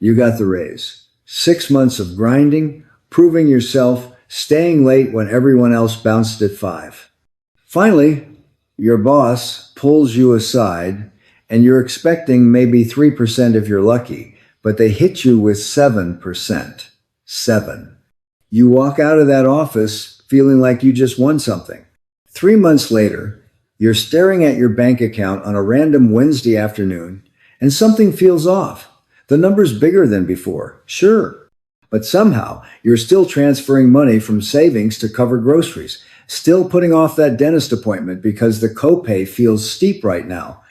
you got the raise. 6 months of grinding, proving yourself, staying late when everyone else bounced at 5. Finally, your boss pulls you aside and you're expecting maybe 3% if you're lucky, but they hit you with 7%. 7. You walk out of that office feeling like you just won something. 3 months later, you're staring at your bank account on a random Wednesday afternoon and something feels off. The number's bigger than before, sure, but somehow you're still transferring money from savings to cover groceries, still putting off that dentist appointment because the copay feels steep right now,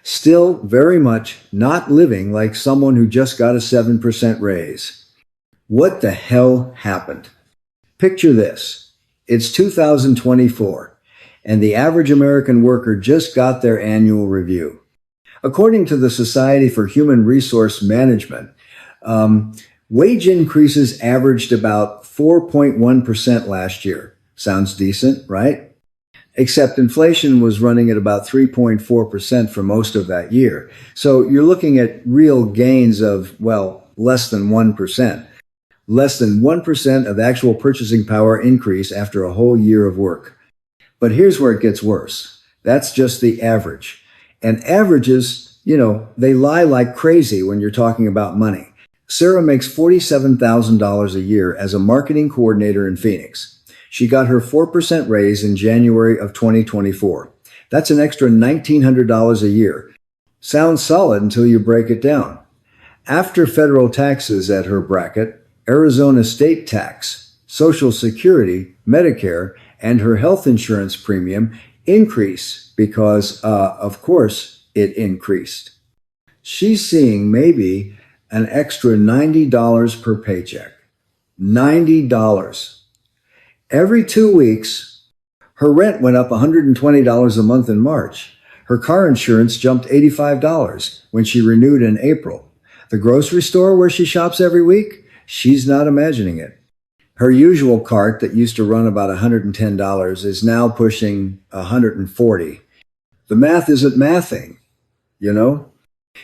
still very much not living like someone who just got a 7% raise. What the hell happened? Picture this. It's 2024, and the average American worker just got their annual review. According to the Society for Human Resource Management, wage increases averaged about 4.1% last year. Sounds decent, right? Except inflation was running at about 3.4% for most of that year. So you're looking at real gains of, well, less than 1%. Less than 1% of actual purchasing power increase after a whole year of work. But here's where it gets worse. That's just the average. And averages, they lie like crazy when you're talking about money. Sarah makes $47,000 a year as a marketing coordinator in Phoenix. She got her 4% raise in January of 2024. That's an extra $1,900 a year. Sounds solid until you break it down. After federal taxes at her bracket, Arizona state tax, Social Security, Medicare, and her health insurance premium increase because, of course, it increased. She's seeing maybe an extra $90 per paycheck. $90. Every 2 weeks, her rent went up $120 a month in March. Her car insurance jumped $85 when she renewed in April. The grocery store where she shops every week, she's not imagining it. Her usual cart that used to run about $110 is now pushing $140. The math isn't mathing,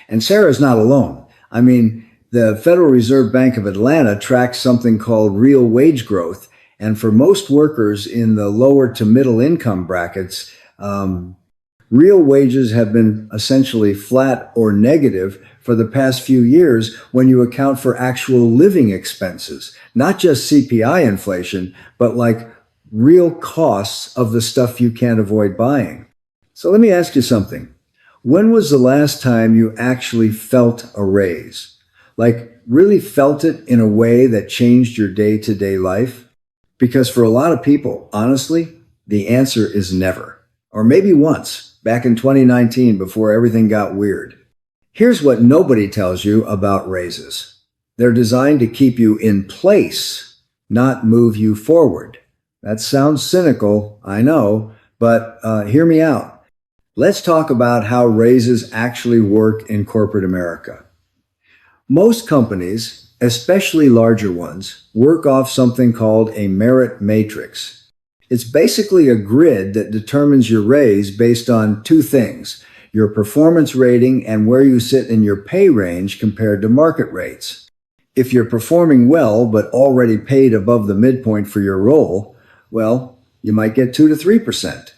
And Sarah's not alone. I mean, the Federal Reserve Bank of Atlanta tracks something called real wage growth. And for most workers in the lower to middle income brackets, real wages have been essentially flat or negative for the past few years when you account for actual living expenses, not just CPI inflation, but like real costs of the stuff you can't avoid buying. So let me ask you something. When was the last time you actually felt a raise? Like really felt it in a way that changed your day-to-day life? Because for a lot of people, honestly, the answer is never. Or maybe once, back in 2019 before everything got weird. Here's what nobody tells you about raises. They're designed to keep you in place, not move you forward. That sounds cynical, I know, but hear me out. Let's talk about how raises actually work in corporate America. Most companies, especially larger ones, work off something called a merit matrix. It's basically a grid that determines your raise based on two things: your performance rating and where you sit in your pay range compared to market rates. If you're performing well but already paid above the midpoint for your role, well, you might get 2 to 3%.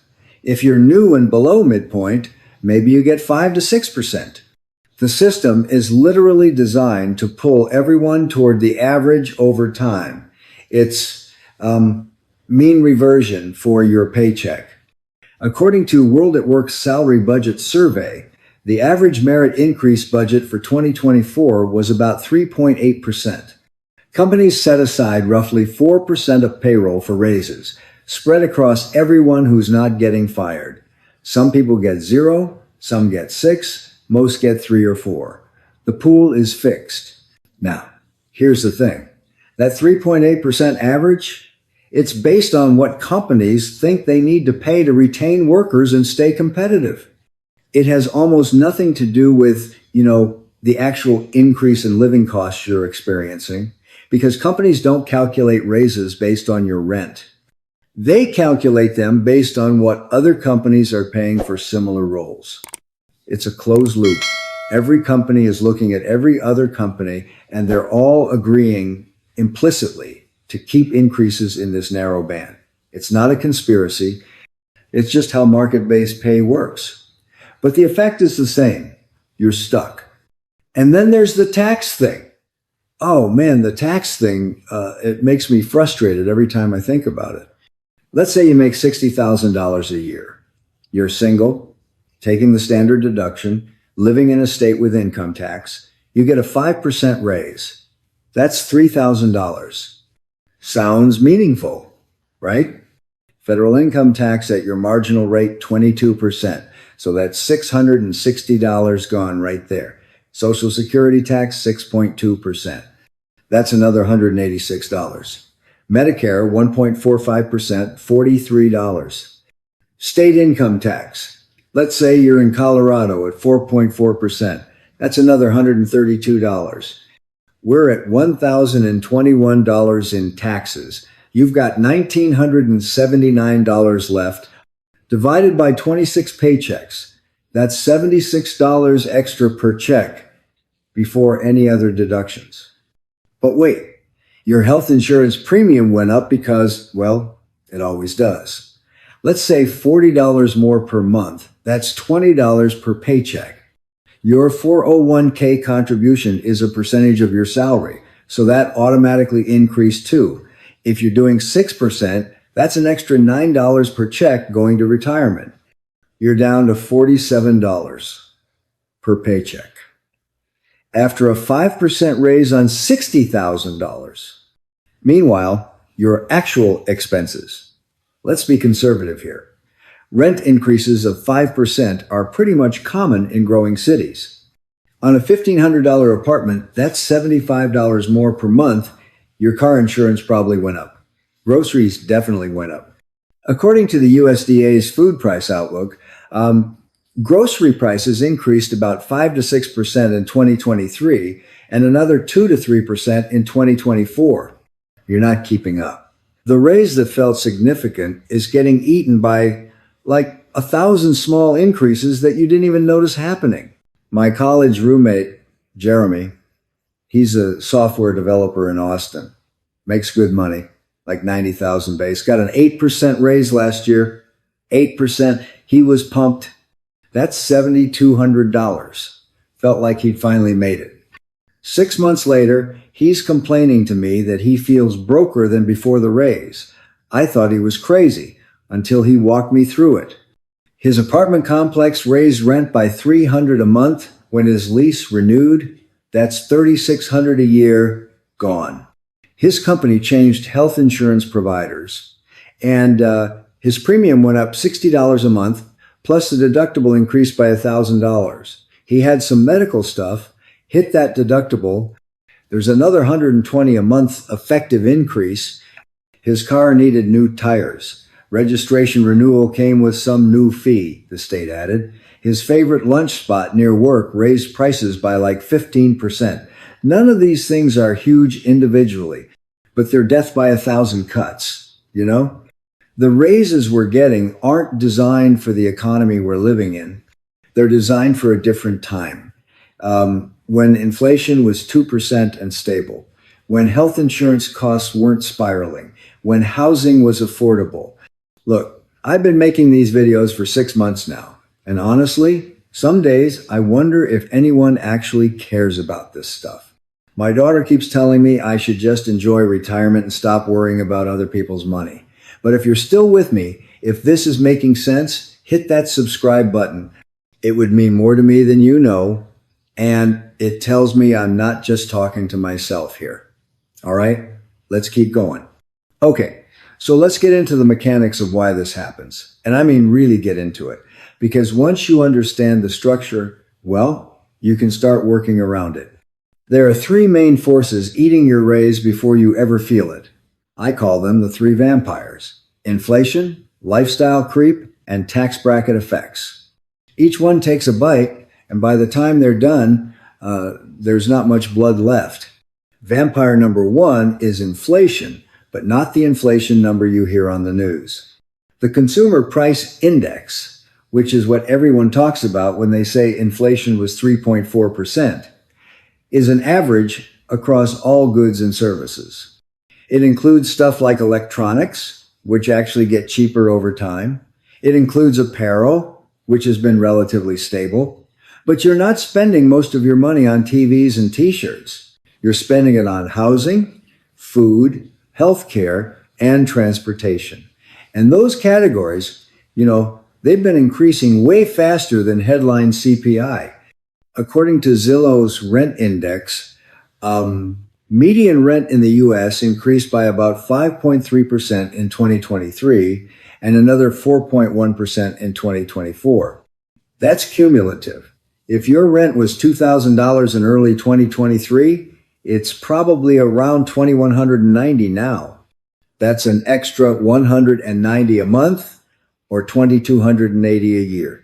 If you're new and below midpoint, maybe you get 5 to 6%. The system is literally designed to pull everyone toward the average over time. It's mean reversion for your paycheck. According to World at Work's salary budget survey, the average merit increase budget for 2024 was about 3.8%. Companies set aside roughly 4% of payroll for raises, spread across everyone who's not getting fired. Some people get 0, some get 6, most get 3 or 4. The pool is fixed. Now, here's the thing. That 3.8% average, it's based on what companies think they need to pay to retain workers and stay competitive. It has almost nothing to do with, the actual increase in living costs you're experiencing, because companies don't calculate raises based on your rent. They calculate them based on what other companies are paying for similar roles. It's a closed loop. Every company is looking at every other company, and they're all agreeing implicitly to keep increases in this narrow band. It's not a conspiracy. It's just how market-based pay works. But the effect is the same. You're stuck. And then there's the tax thing. Oh man, the tax thing, it makes me frustrated every time I think about it. Let's say you make $60,000 a year. You're single, taking the standard deduction, living in a state with income tax. You get a 5% raise. That's $3,000. Sounds meaningful, right? Federal income tax at your marginal rate, 22%. So that's $660 gone right there. Social Security tax, 6.2%. That's another $186. Medicare, 1.45%, $43. State income tax. Let's say you're in Colorado at 4.4%. That's another $132. We're at $1,021 in taxes. You've got $1,979 left, divided by 26 paychecks. That's $76 extra per check before any other deductions. But wait, your health insurance premium went up because, well, it always does. Let's say $40 more per month. That's $20 per paycheck. Your 401k contribution is a percentage of your salary, so that automatically increased too. If you're doing 6%, that's an extra $9 per check going to retirement. You're down to $47 per paycheck. After a 5% raise on $60,000. Meanwhile, your actual expenses. Let's be conservative here. Rent increases of 5% are pretty much common in growing cities. On a $1,500 apartment, that's $75 more per month. Your car insurance probably went up. Groceries definitely went up. According to the USDA's food price outlook, grocery prices increased about 5 to 6% in 2023 and another 2 to 3% in 2024. You're not keeping up. The raise that felt significant is getting eaten by like 1,000 small increases that you didn't even notice happening. My college roommate, Jeremy, he's a software developer in Austin, makes good money, like 90,000 base, got an 8% raise last year, 8%. He was pumped. That's $7,200. Felt like he'd finally made it. 6 months later, he's complaining to me that he feels broker than before the raise. I thought he was crazy until he walked me through it. His apartment complex raised rent by $300 a month when his lease renewed. That's $3,600 a year gone. His company changed health insurance providers, and his premium went up $60 a month, plus the deductible increased by $1,000. He had some medical stuff, hit that deductible. There's another $120 a month effective increase. His car needed new tires. Registration renewal came with some new fee, the state added. His favorite lunch spot near work raised prices by like 15%. None of these things are huge individually, but they're death by 1,000 cuts, you know? The raises we're getting aren't designed for the economy we're living in. They're designed for a different time. When inflation was 2% and stable, when health insurance costs weren't spiraling, when housing was affordable. Look, I've been making these videos for 6 months now, and honestly, some days I wonder if anyone actually cares about this stuff. My daughter keeps telling me I should just enjoy retirement and stop worrying about other people's money. But if you're still with me, if this is making sense, hit that subscribe button. It would mean more to me than you know, and it tells me I'm not just talking to myself here. All right, let's keep going. Okay, so let's get into the mechanics of why this happens. And I mean really get into it. Because once you understand the structure, well, you can start working around it. There are 3 main forces eating your raise before you ever feel it. I call them the 3 vampires: inflation, lifestyle creep, and tax bracket effects. Each one takes a bite, and by the time they're done, there's not much blood left. Vampire number 1 is inflation, but not the inflation number you hear on the news. The Consumer Price Index, which is what everyone talks about when they say inflation was 3.4%, is an average across all goods and services. It includes stuff like electronics, which actually get cheaper over time. It includes apparel, which has been relatively stable. But you're not spending most of your money on TVs and t-shirts. You're spending it on housing, food, healthcare, and transportation. And those categories, they've been increasing way faster than headline CPI. According to Zillow's rent index, median rent in the U.S. increased by about 5.3% in 2023 and another 4.1% in 2024. That's cumulative. If your rent was $2,000 in early 2023, it's probably around $2,190 now. That's an extra $190 a month or $2,280 a year.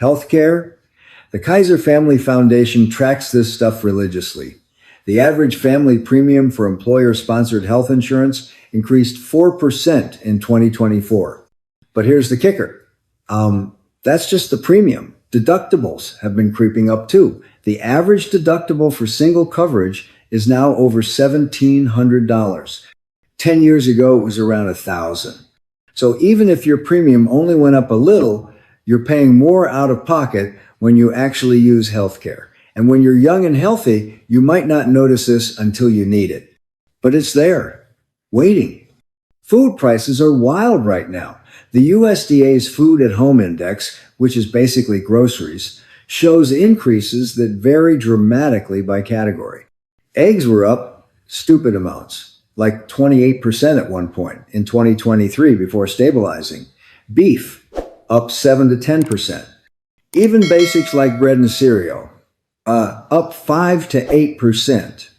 Healthcare. The Kaiser Family Foundation tracks this stuff religiously. The average family premium for employer-sponsored health insurance increased 4% in 2024. But here's the kicker. That's just the premium. Deductibles have been creeping up too. The average deductible for single coverage is now over $1,700. 10 years ago, it was around $1,000. So even if your premium only went up a little, you're paying more out of pocket when you actually use healthcare. And when you're young and healthy, you might not notice this until you need it. But it's there, waiting. Food prices are wild right now. The USDA's Food at Home Index, which is basically groceries, shows increases that vary dramatically by category. Eggs were up stupid amounts, like 28% at one point in 2023 before stabilizing. Beef, up 7 to 10%. Even basics like bread and cereal, up 5 to 8%.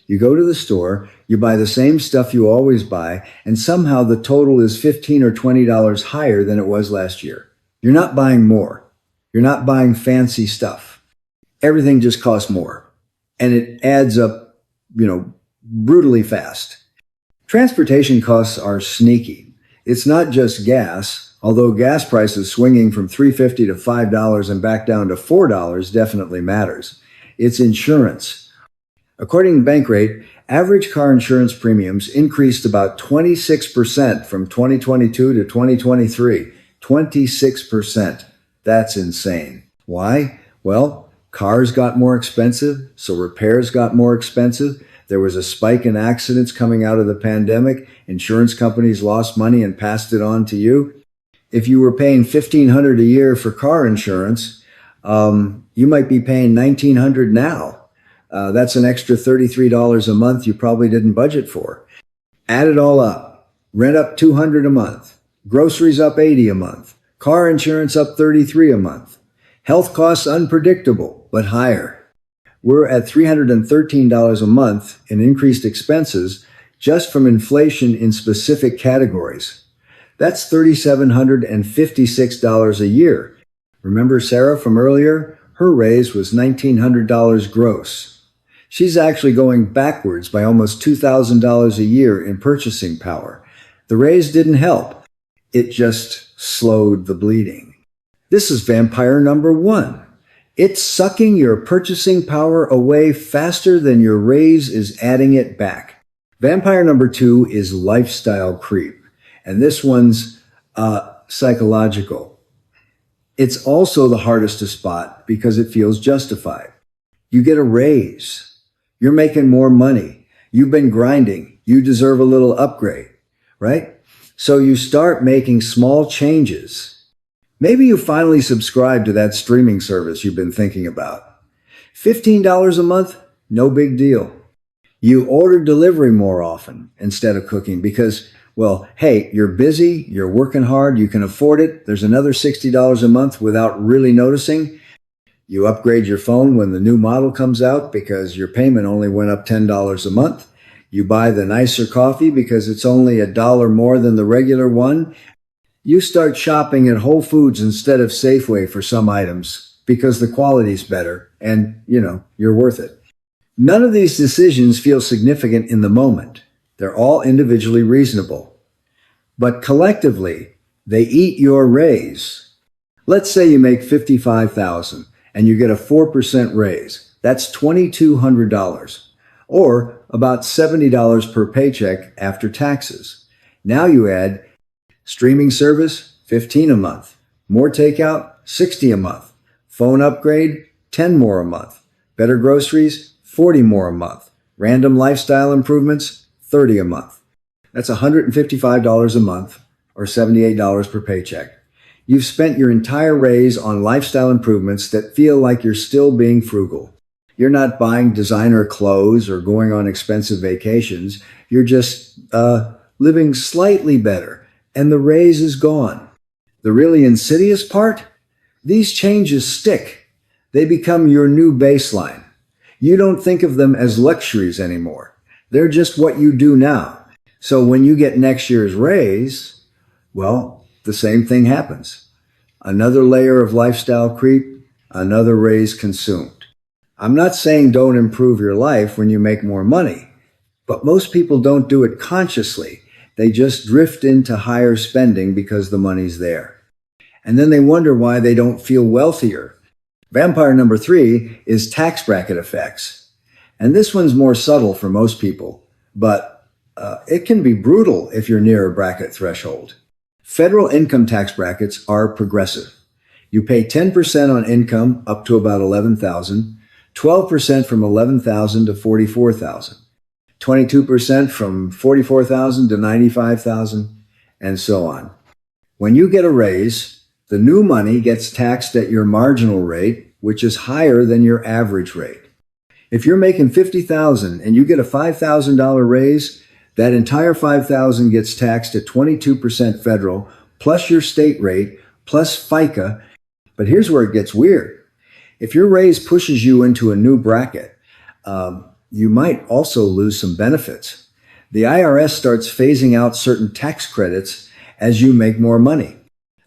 You go to the store, you buy the same stuff you always buy, and somehow the total is $15 or $20 higher than it was last year. You're not buying more. You're not buying fancy stuff. Everything just costs more. And it adds up, brutally fast. Transportation costs are sneaky. It's not just gas, although gas prices swinging from $3.50 to $5 and back down to $4 definitely matters. It's insurance. According to Bankrate, average car insurance premiums increased about 26% from 2022 to 2023. 26%. That's insane. Why? Well, cars got more expensive, so repairs got more expensive. There was a spike in accidents coming out of the pandemic. Insurance companies lost money and passed it on to you. If you were paying $1,500 a year for car insurance, you might be paying $1,900 now. That's an extra $33 a month you probably didn't budget for. Add it all up. Rent up $200 a month. Groceries up $80 a month. Car insurance up $33 a month. Health costs unpredictable, but higher. We're at $313 a month in increased expenses just from inflation in specific categories. That's $3,756 a year. Remember Sarah from earlier? Her raise was $1,900 gross. She's actually going backwards by almost $2,000 a year in purchasing power. The raise didn't help. It just slowed the bleeding. This is vampire number 1. It's sucking your purchasing power away faster than your raise is adding it back. Vampire number 2 is lifestyle creep. And this one's psychological. It's also the hardest to spot because it feels justified. You get a raise. You're making more money. You've been grinding. You deserve a little upgrade, right? So you start making small changes. Maybe you finally subscribe to that streaming service you've been thinking about. $15 a month? No big deal. You order delivery more often instead of cooking because, well, hey, you're busy, you're working hard, you can afford it. There's another $60 a month without really noticing. You upgrade your phone when the new model comes out because your payment only went up $10 a month. You buy the nicer coffee because it's only $1 more than the regular one. You start shopping at Whole Foods instead of Safeway for some items because the quality's better and, you're worth it. None of these decisions feel significant in the moment. They're all individually reasonable. But collectively, they eat your raise. Let's say you make $55,000 and you get a 4% raise. That's $2,200, or about $70 per paycheck after taxes. Now you add streaming service, $15 a month. More takeout, $60 a month. Phone upgrade, $10 more a month. Better groceries, $40 more a month. Random lifestyle improvements, $30 a month. That's $155 a month, or $78 per paycheck. You've spent your entire raise on lifestyle improvements that feel like you're still being frugal. You're not buying designer clothes or going on expensive vacations. You're just living slightly better, and the raise is gone. The really insidious part? These changes stick. They become your new baseline. You don't think of them as luxuries anymore. They're just what you do now. So when you get next year's raise, well, the same thing happens. Another layer of lifestyle creep, another raise consumed. I'm not saying don't improve your life when you make more money, but most people don't do it consciously. They just drift into higher spending because the money's there. And then they wonder why they don't feel wealthier. Vampire number 3 is tax bracket effects. And this one's more subtle for most people, but it can be brutal if you're near a bracket threshold. Federal income tax brackets are progressive. You pay 10% on income up to about $11,000, 12% from $11,000 to $44,000, 22% from $44,000 to $95,000, and so on. When you get a raise, the new money gets taxed at your marginal rate, which is higher than your average rate. If you're making $50,000 and you get a $5,000 raise, that entire $5,000 gets taxed at 22% federal, plus your state rate, plus FICA. But here's where it gets weird. If your raise pushes you into a new bracket, you might also lose some benefits. The IRS starts phasing out certain tax credits as you make more money.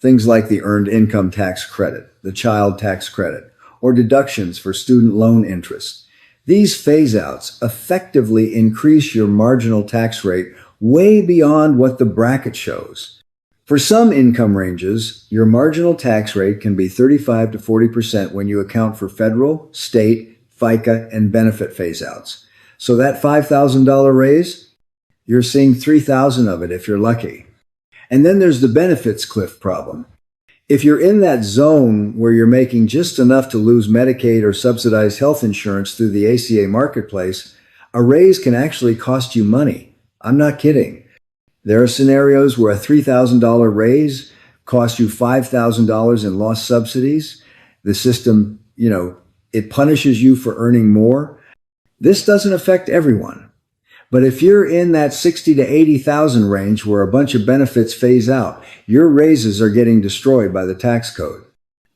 Things like the earned income tax credit, the child tax credit, or deductions for student loan interest. These phase-outs effectively increase your marginal tax rate way beyond what the bracket shows. For some income ranges, your marginal tax rate can be 35 to 40% when you account for federal, state, FICA, and benefit phase-outs. So that $5,000 raise, you're seeing $3,000 of it if you're lucky. And then there's the benefits cliff problem. If you're in that zone where you're making just enough to lose Medicaid or subsidized health insurance through the ACA marketplace, a raise can actually cost you money. I'm not kidding. There are scenarios where a $3,000 raise costs you $5,000 in lost subsidies. The system, it punishes you for earning more. This doesn't affect everyone. But if you're in that 60 to 80,000 range where a bunch of benefits phase out, your raises are getting destroyed by the tax code.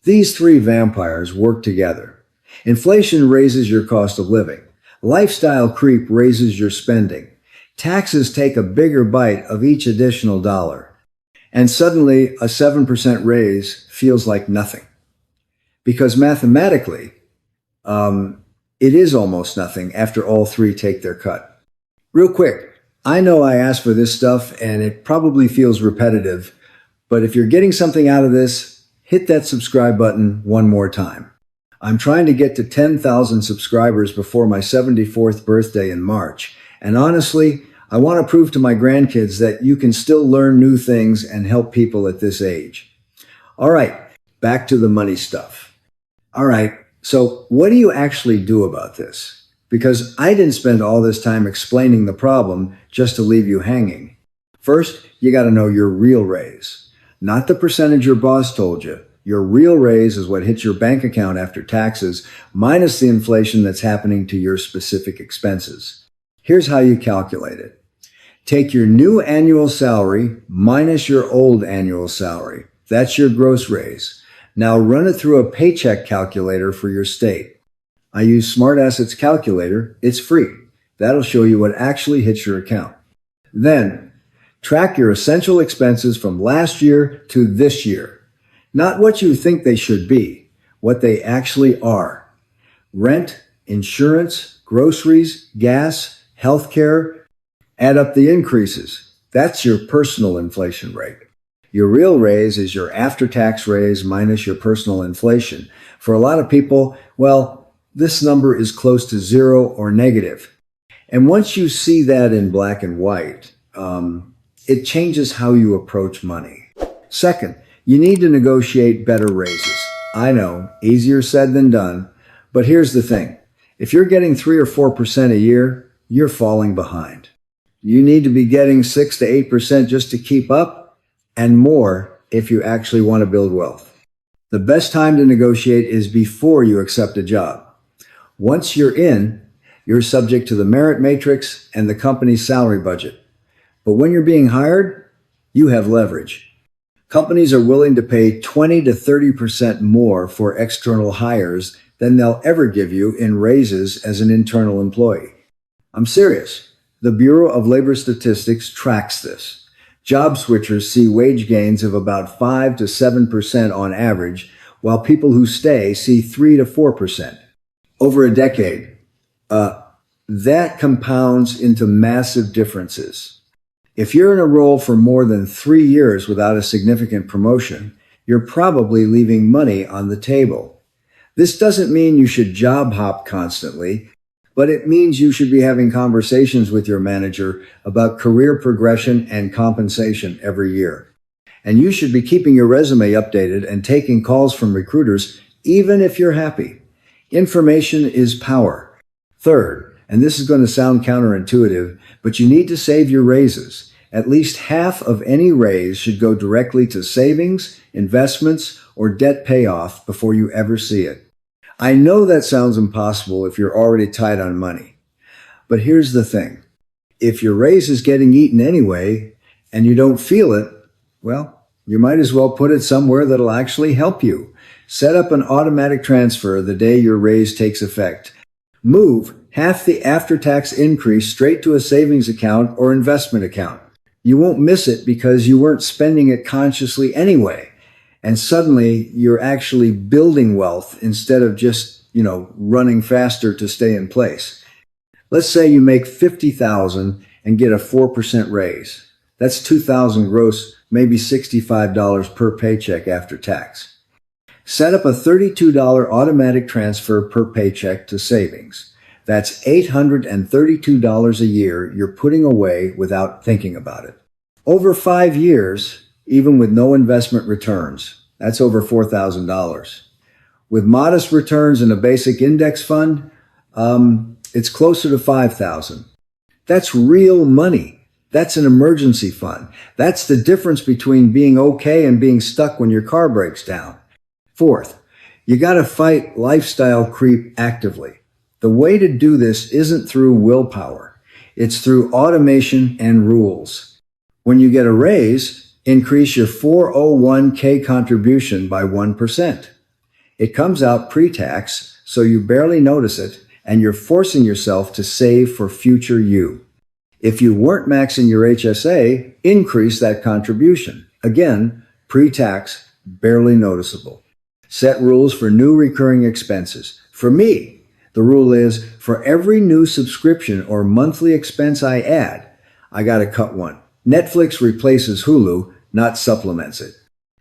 These three vampires work together. Inflation raises your cost of living. Lifestyle creep raises your spending. Taxes take a bigger bite of each additional dollar. And suddenly, a 7% raise feels like nothing. Because mathematically, it is almost nothing after all three take their cut. Real quick, I know I asked for this stuff and it probably feels repetitive, but if you're getting something out of this, hit that subscribe button one more time. I'm trying to get to 10,000 subscribers before my 74th birthday in March. And honestly, I want to prove to my grandkids that you can still learn new things and help people at this age. All right, back to the money stuff. All right, so what do you actually do about this? Because I didn't spend all this time explaining the problem just to leave you hanging. First, you got to know your real raise. Not the percentage your boss told you. Your real raise is what hits your bank account after taxes, minus the inflation that's happening to your specific expenses. Here's how you calculate it. Take your new annual salary minus your old annual salary. That's your gross raise. Now run it through a paycheck calculator for your state. I use Smart Assets Calculator. It's free. That'll show you what actually hits your account. Then, track your essential expenses from last year to this year. Not what you think they should be, what they actually are. Rent, insurance, groceries, gas, healthcare. Add up the increases. That's your personal inflation rate. Your real raise is your after-tax raise minus your personal inflation. For a lot of people, well, this number is close to zero or negative. And once you see that in black and white, it changes how you approach money. Second, you need to negotiate better raises. I know, easier said than done, but here's the thing. If you're getting 3 or 4% a year, you're falling behind. You need to be getting 6 to 8% just to keep up, and more if you actually want to build wealth. The best time to negotiate is before you accept a job. Once you're in, you're subject to the merit matrix and the company's salary budget. But when you're being hired, you have leverage. Companies are willing to pay 20 to 30% more for external hires than they'll ever give you in raises as an internal employee. I'm serious. The Bureau of Labor Statistics tracks this. Job switchers see wage gains of about 5 to 7% on average, while people who stay see 3 to 4%. Over a decade, that compounds into massive differences. If you're in a role for more than 3 years without a significant promotion, you're probably leaving money on the table. This doesn't mean you should job hop constantly, but it means you should be having conversations with your manager about career progression and compensation every year. And you should be keeping your resume updated and taking calls from recruiters, even if you're happy. Information is power. Third, and this is going to sound counterintuitive, but you need to save your raises. At least half of any raise should go directly to savings, investments, or debt payoff before you ever see it. I know that sounds impossible if you're already tight on money. But here's the thing. If your raise is getting eaten anyway, and you don't feel it, well, you might as well put it somewhere that'll actually help you. Set up an automatic transfer the day your raise takes effect. Move half the after-tax increase straight to a savings account or investment account. You won't miss it because you weren't spending it consciously anyway. And suddenly you're actually building wealth instead of just, running faster to stay in place. Let's say you make $50,000 and get a 4% raise. That's $2,000 gross, maybe $65 per paycheck after tax. Set up a $32 automatic transfer per paycheck to savings. That's $832 a year you're putting away without thinking about it. Over 5 years, even with no investment returns, that's over $4,000. With modest returns in a basic index fund, it's closer to $5,000. That's real money. That's an emergency fund. That's the difference between being okay and being stuck when your car breaks down. Fourth, you got to fight lifestyle creep actively. The way to do this isn't through willpower. It's through automation and rules. When you get a raise, increase your 401k contribution by 1%. It comes out pre-tax, so you barely notice it, and you're forcing yourself to save for future you. If you weren't maxing your HSA, increase that contribution. Again, pre-tax, barely noticeable. Set rules for new recurring expenses. For me, the rule is for every new subscription or monthly expense I add, I gotta cut one. Netflix replaces Hulu, not supplements it.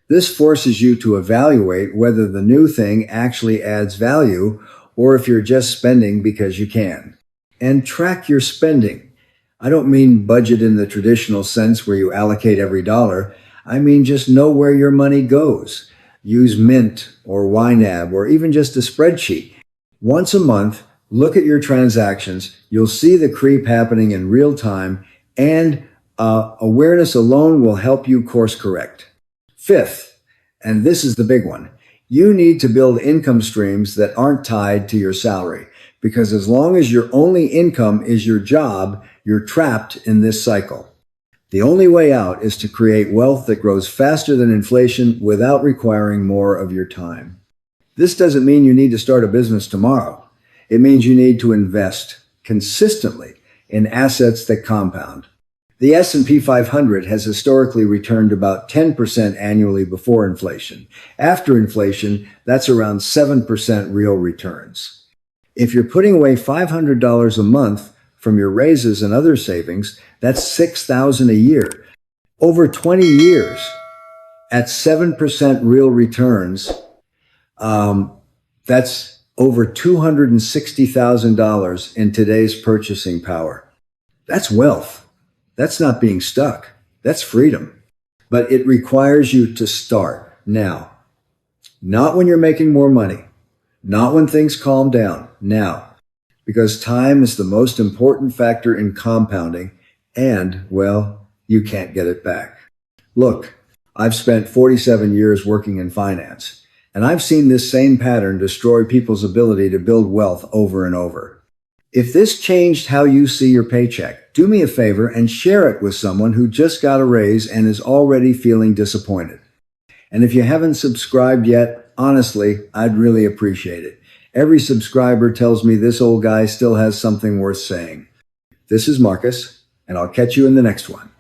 This forces you to evaluate whether the new thing actually adds value or if you're just spending because you can. And track your spending. I don't mean budget in the traditional sense where you allocate every dollar. I mean just know where your money goes. Use Mint or YNAB or even just a spreadsheet. Once a month, look at your transactions. You'll see the creep happening in real time, and awareness alone will help you course correct. Fifth, and this is the big one, you need to build income streams that aren't tied to your salary, because as long as your only income is your job, you're trapped in this cycle. The only way out is to create wealth that grows faster than inflation without requiring more of your time. This doesn't mean you need to start a business tomorrow. It means you need to invest consistently in assets that compound. The S&P 500 has historically returned about 10% annually before inflation. After inflation, that's around 7% real returns. If you're putting away $500 a month from your raises and other savings, that's $6,000 a year. Over 20 years, At 7% real returns, that's over $260,000 in today's purchasing power. That's wealth. That's not being stuck. That's freedom. But it requires you to start now. Not when you're making more money. Not when things calm down. Now. Because time is the most important factor in compounding, and, well, you can't get it back. Look, I've spent 47 years working in finance, and I've seen this same pattern destroy people's ability to build wealth over and over. If this changed how you see your paycheck, do me a favor and share it with someone who just got a raise and is already feeling disappointed. And if you haven't subscribed yet, honestly, I'd really appreciate it. Every subscriber tells me this old guy still has something worth saying. This is Marcus, and I'll catch you in the next one.